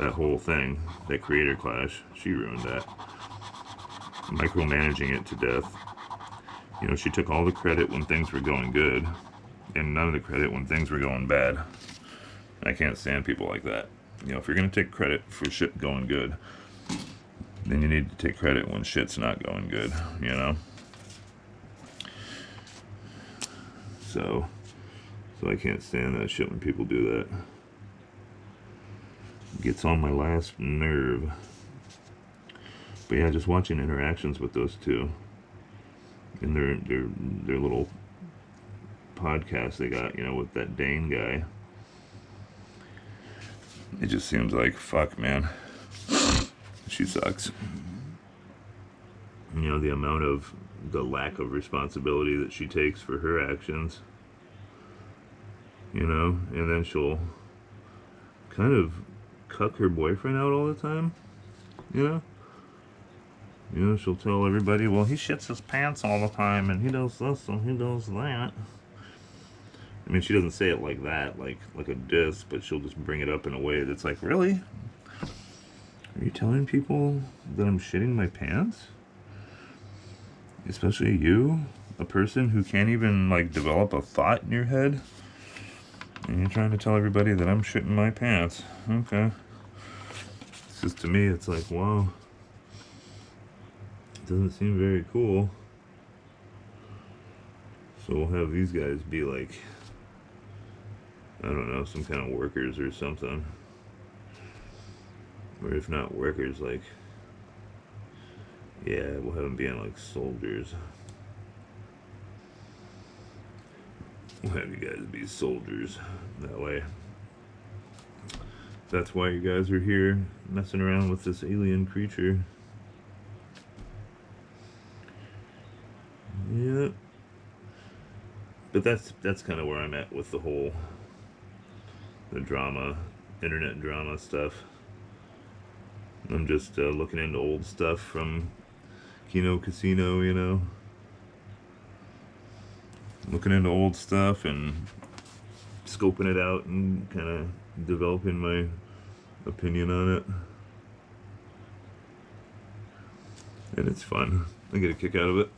that whole thing, that creator clash. She ruined that. Micromanaging it to death. You know, she took all the credit when things were going good, and none of the credit when things were going bad. I can't stand people like that. You know, if you're gonna take credit for shit going good, then you need to take credit when shit's not going good, you know? So I can't stand that shit when people do that. It gets on my last nerve. But yeah, just watching interactions with those two and their little podcast they got, you know, with that Dane guy. It just seems like, fuck, man. She sucks. You know, the lack of responsibility that she takes for her actions. You know, and then she'll kind of cuck her boyfriend out all the time. You know? You know, she'll tell everybody, well, he shits his pants all the time, and he does this, and he does that. I mean, she doesn't say it like that, like a diss, but she'll just bring it up in a way that's like, really? Are you telling people that I'm shitting my pants? Especially you, a person who can't even, like, develop a thought in your head? And you're trying to tell everybody that I'm shitting my pants. Okay. It's just, to me, it's like, wow. It doesn't seem very cool. So we'll have these guys be like, I don't know, some kind of workers or something. Or if not workers, like, yeah, we'll have them being like soldiers. We'll have you guys be soldiers. That way. That's why you guys are here messing around with this alien creature. Yeah. But that's kind of where I'm at with the drama, internet drama stuff. I'm just looking into old stuff from Kino Casino, you know. Looking into old stuff and scoping it out and kind of developing my opinion on it. And it's fun. I get a kick out of it.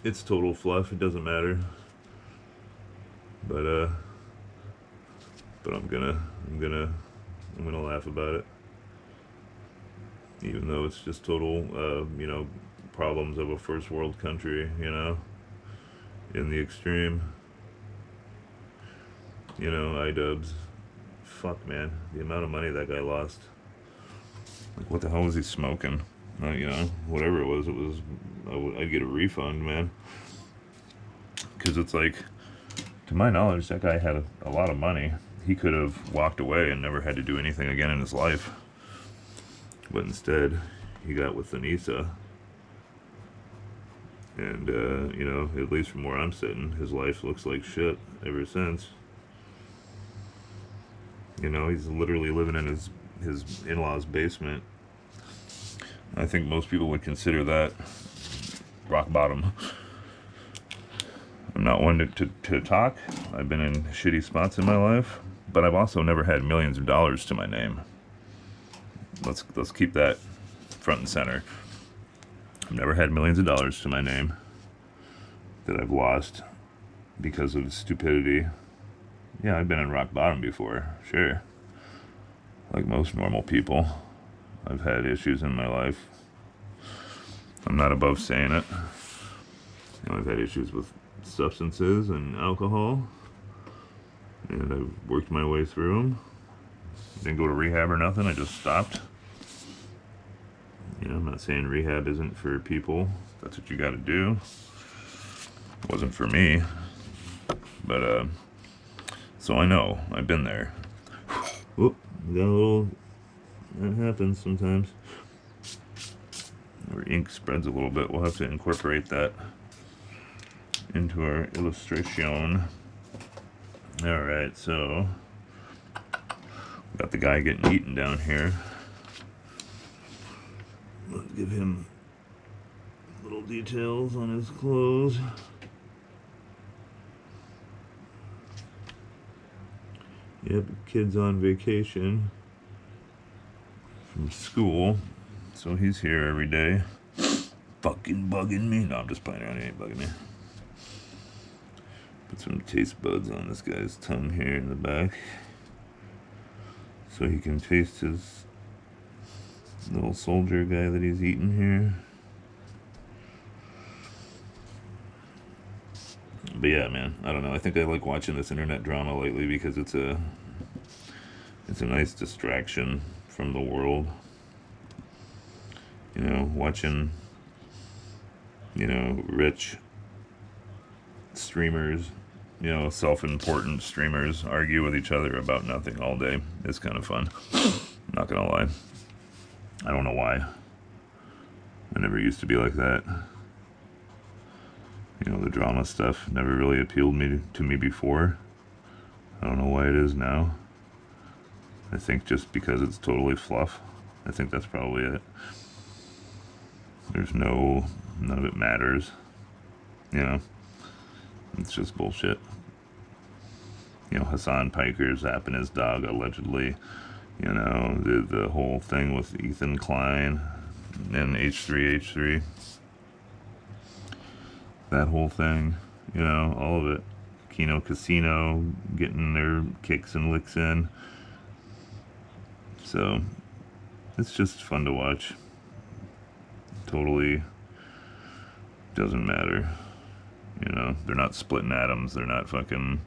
It's total fluff. It doesn't matter. But I'm gonna laugh about it. Even though it's just total, you know, problems of a first world country, you know, in the extreme. You know, iDubbbz. Fuck, man. The amount of money that guy lost. Like, what the hell was he smoking? You know, whatever it was, I'd get a refund, man. Because it's like, to my knowledge, that guy had a lot of money. He could have walked away and never had to do anything again in his life. But instead, he got with Anissa. And, you know, at least from where I'm sitting, his life looks like shit ever since. You know, he's literally living in his in-laws' basement. I think most people would consider that rock bottom. I'm not one to talk. I've been in shitty spots in my life, but I've also never had millions of dollars to my name. Let's keep that front and center. I've never had millions of dollars to my name that I've lost because of stupidity. Yeah, I've been in rock bottom before, sure. Like most normal people, I've had issues in my life. I'm not above saying it. You know, I've had issues with substances and alcohol, and I've worked my way through them. Didn't go to rehab or nothing, I just stopped. You know, I'm not saying rehab isn't for people. That's what you gotta do. It wasn't for me. But, so I know. I've been there. Whoop, got a little... That happens sometimes. Our ink spreads a little bit. We'll have to incorporate that into our illustration. Alright, so... Got the guy getting eaten down here. Let's give him little details on his clothes. Yep, kid's on vacation. from school, so he's here every day. Fucking bugging me. No, I'm just playing around. He ain't bugging me. Put some taste buds on this guy's tongue here in the back, so he can taste his little soldier guy that he's eating here. But yeah, man, I don't know. I think I like watching this internet drama lately because it's a nice distraction from the world. You know, watching, you know, rich streamers, you know, self-important streamers argue with each other about nothing all day is kind of fun. I'm not gonna lie. I don't know why. I never used to be like that. You know, the drama stuff never really appealed to me before. I don't know why it is now. I think just because it's totally fluff. I think that's probably it. None of it matters. You know, it's just bullshit. You know, Hassan Piker zapping his dog allegedly. You know, the whole thing with Ethan Klein and H3H3. That whole thing, you know, all of it. Kino Casino getting their kicks and licks in. So, it's just fun to watch. Totally doesn't matter. You know, they're not splitting atoms. They're not fucking,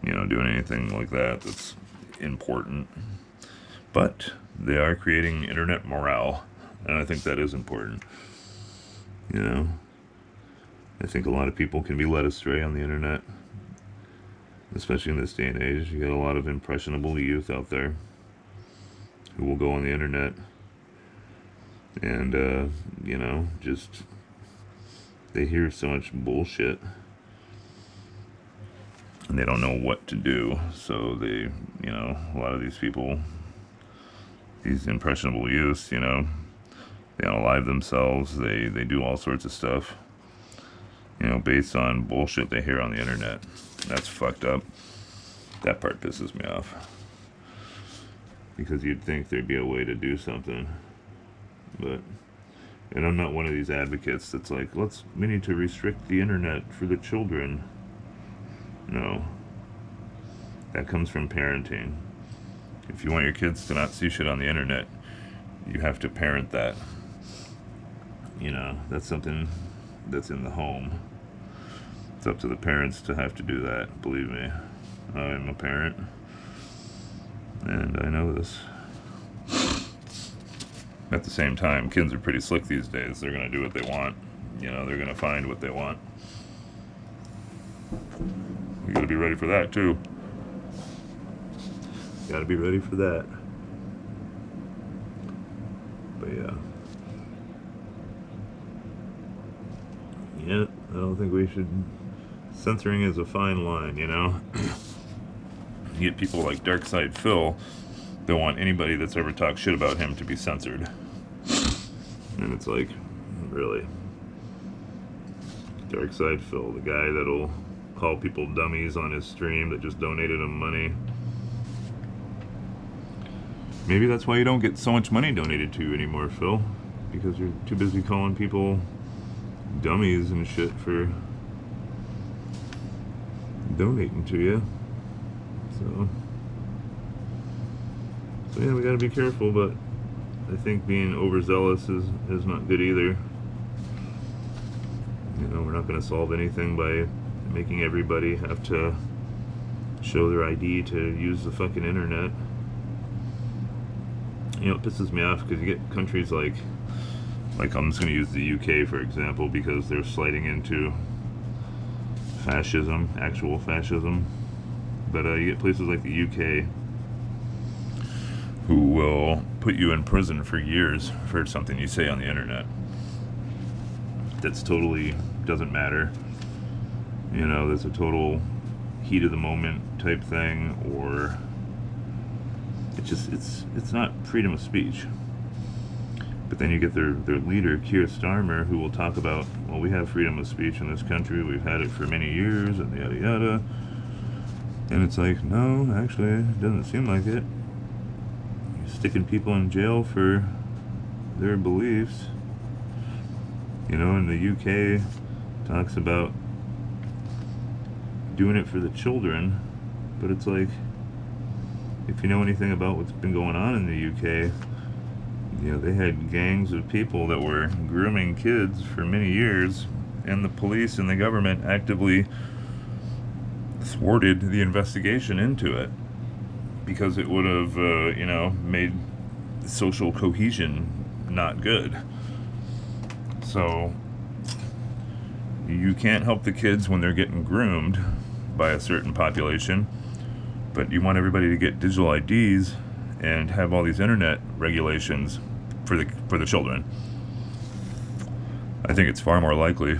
you know, doing anything like that that's important. But they are creating internet morale, and I think that is important. You know, I think a lot of people can be led astray on the internet, especially in this day and age. You got a lot of impressionable youth out there who will go on the internet and, you know, just, they hear so much bullshit and they don't know what to do. So they, you know, a lot of these people, these impressionable youths, you know, they unalive themselves, they do all sorts of stuff, you know, based on bullshit they hear on the internet. That's fucked up. That part pisses me off. Because you'd think there'd be a way to do something. But, and I'm not one of these advocates that's like, we need to restrict the internet for the children. No. That comes from parenting. If you want your kids to not see shit on the internet, you have to parent that. You know, that's something that's in the home. It's up to the parents to have to do that, believe me. I'm a parent, and I know this. At the same time, kids are pretty slick these days. They're going to do what they want. You know, they're going to find what they want. You got to be ready for that, too. Got to be ready for that. But yeah. Yeah, I don't think we should... Censoring is a fine line, you know? You get people like Darkside Phil that want anybody that's ever talked shit about him to be censored. And it's like, really? Darkside Phil, the guy that'll call people dummies on his stream that just donated him money. Maybe that's why you don't get so much money donated to you anymore, Phil. Because you're too busy calling people dummies and shit for donating to you. So yeah, we gotta be careful, but I think being overzealous is not good either. You know, we're not gonna solve anything by making everybody have to show their ID to use the fucking internet. You know, it pisses me off because you get countries like I'm just gonna use the UK for example, because they're sliding into fascism, actual fascism. But you get places like the UK who will put you in prison for years for something you say on the internet that's totally doesn't matter. You know, there's a total heat of the moment type thing, or it's not freedom of speech. But then you get their leader, Keir Starmer, who will talk about, well, we have freedom of speech in this country, we've had it for many years, and yada yada. And it's like, no, actually, it doesn't seem like it. sticking people in jail for their beliefs. You know, in the UK, talks about doing it for the children, but it's like, if you know anything about what's been going on in the UK, you know, they had gangs of people that were grooming kids for many years, and the police and the government actively thwarted the investigation into it because it would have, you know, made social cohesion not good. So you can't help the kids when they're getting groomed by a certain population, but you want everybody to get digital IDs and have all these internet regulations for the children. I think it's far more likely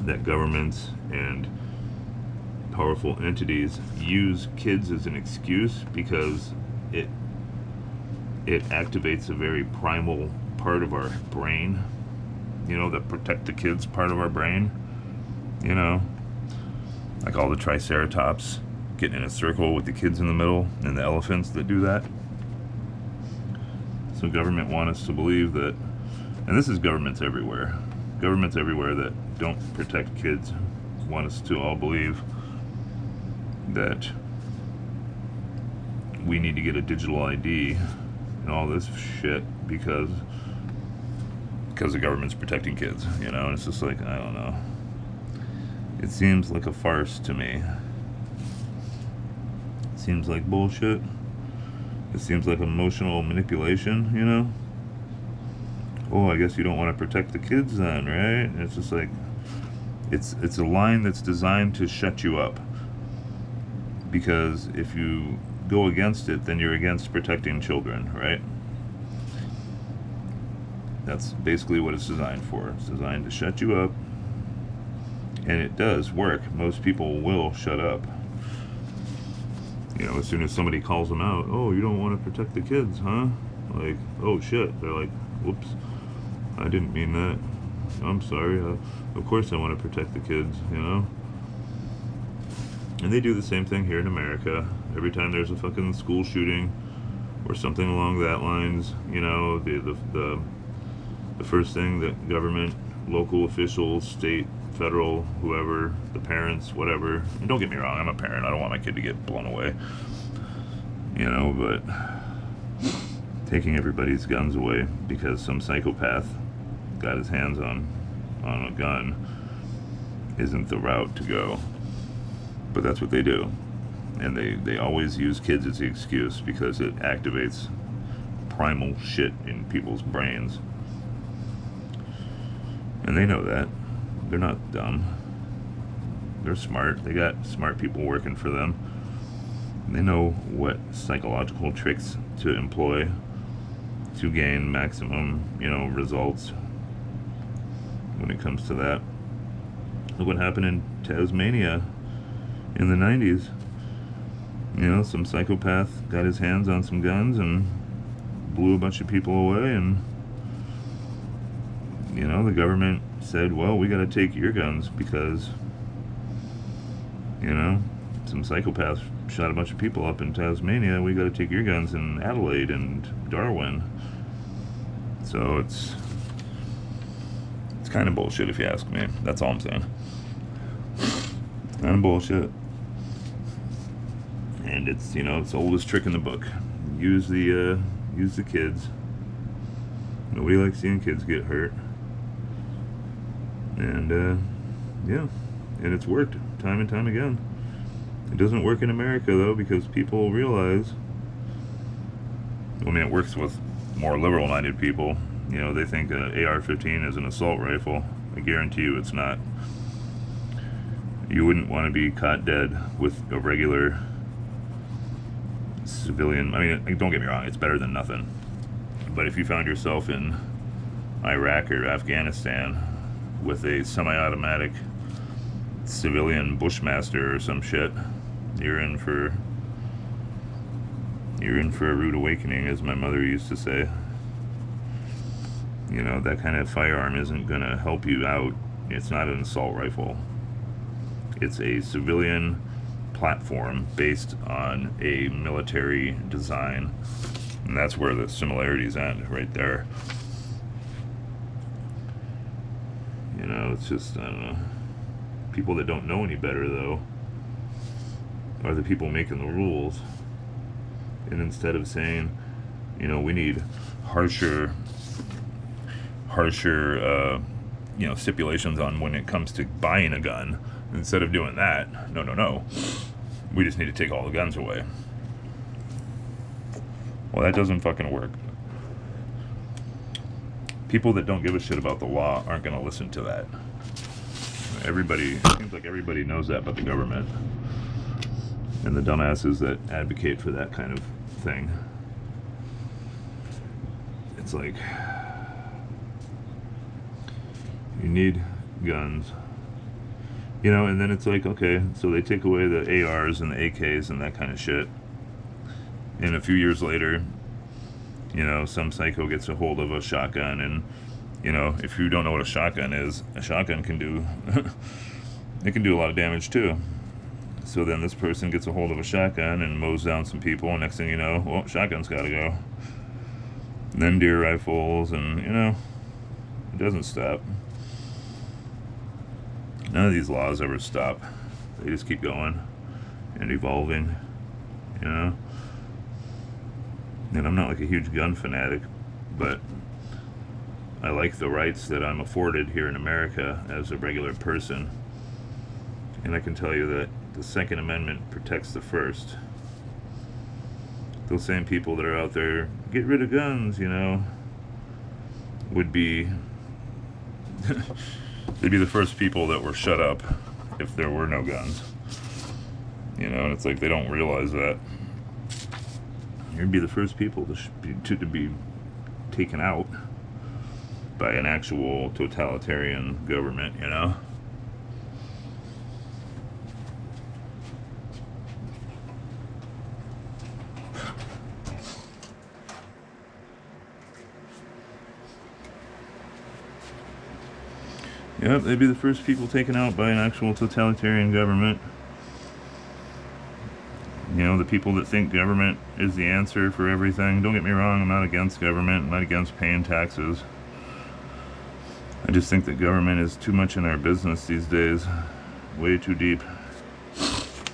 that governments and powerful entities use kids as an excuse because it activates a very primal part of our brain, you know, the protect the kids part of our brain, you know, like all the triceratops getting in a circle with the kids in the middle and the elephants that do that. So government want us to believe that, and this is governments everywhere that don't protect kids want us to all believe that we need to get a digital ID and all this shit because the government's protecting kids, you know. And it's just like, I don't know, it seems like a farce to me. It seems like bullshit. It seems like emotional manipulation, you know. Oh, I guess you don't want to protect the kids then, right? And it's just like, it's a line that's designed to shut you up, because if you go against it, then you're against protecting children, right? That's basically what it's designed for. It's designed to shut you up, and it does work. Most people will shut up. You know, as soon as somebody calls them out, oh, you don't want to protect the kids, huh? Like, oh shit. They're like, whoops, I didn't mean that. I'm sorry. Of course I want to protect the kids, you know? And they do the same thing here in America. Every time there's a fucking school shooting or something along that lines, you know, the first thing that government, local officials, state, federal, whoever, the parents, whatever, and don't get me wrong, I'm a parent, I don't want my kid to get blown away, you know, but taking everybody's guns away because some psychopath got his hands on a gun isn't the route to go. But that's what they do, and they always use kids as the excuse because it activates primal shit in people's brains, and they know that. They're not dumb. They're smart. They got smart people working for them. They know what psychological tricks to employ to gain maximum, you know, results when it comes to that. Look what happened in Tasmania in the 90s. You know, some psychopath got his hands on some guns and blew a bunch of people away, and you know, the government said, well, we got to take your guns because, you know, some psychopaths shot a bunch of people up in Tasmania. We got to take your guns in Adelaide and Darwin. So it's kind of bullshit if you ask me. That's all I'm saying. It's kind of bullshit. And it's, you know, it's the oldest trick in the book. Use the kids. Nobody likes seeing kids get hurt. And yeah, and it's worked time and time again. It doesn't work in America though, because people realize, I mean, it works with more liberal-minded people. You know, they think an AR-15 is an assault rifle. I guarantee you it's not. You wouldn't want to be caught dead with a regular civilian. I mean, don't get me wrong, it's better than nothing. But if you found yourself in Iraq or Afghanistan with a semi-automatic civilian bushmaster or some shit, you're in for a rude awakening, as my mother used to say. You know, that kind of firearm isn't gonna help you out. It's not an assault rifle. It's a civilian platform based on a military design. And that's where the similarities end, right there. You know, it's just, I don't know. People that don't know any better, though, are the people making the rules. And instead of saying, you know, we need harsher, you know, stipulations on when it comes to buying a gun, instead of doing that, no, we just need to take all the guns away. Well, that doesn't fucking work. People that don't give a shit about the law aren't going to listen to that. It seems like everybody knows that but the government. And the dumbasses that advocate for that kind of thing. It's like, you need guns. You know, and then it's like, okay, so they take away the ARs and the AKs and that kind of shit. And a few years later, you know, some psycho gets a hold of a shotgun, and, you know, if you don't know what a shotgun is, a shotgun can do, it can do a lot of damage too. So then this person gets a hold of a shotgun and mows down some people, and next thing you know, well, shotgun's gotta go. And then deer rifles, and, you know, it doesn't stop. None of these laws ever stop. They just keep going and evolving, you know? And I'm not like a huge gun fanatic, but I like the rights that I'm afforded here in America as a regular person. And I can tell you that the Second Amendment protects the First. Those same people that are out there, get rid of guns, you know, would be they'd be the first people that were shut up if there were no guns. You know, and it's like they don't realize that. You'd be the first people to be taken out by an actual totalitarian government, you know? Yep, they'd be the first people taken out by an actual totalitarian government. You know, the people that think government is the answer for everything. Don't get me wrong, I'm not against government. I'm not against paying taxes. I just think that government is too much in our business these days. Way too deep.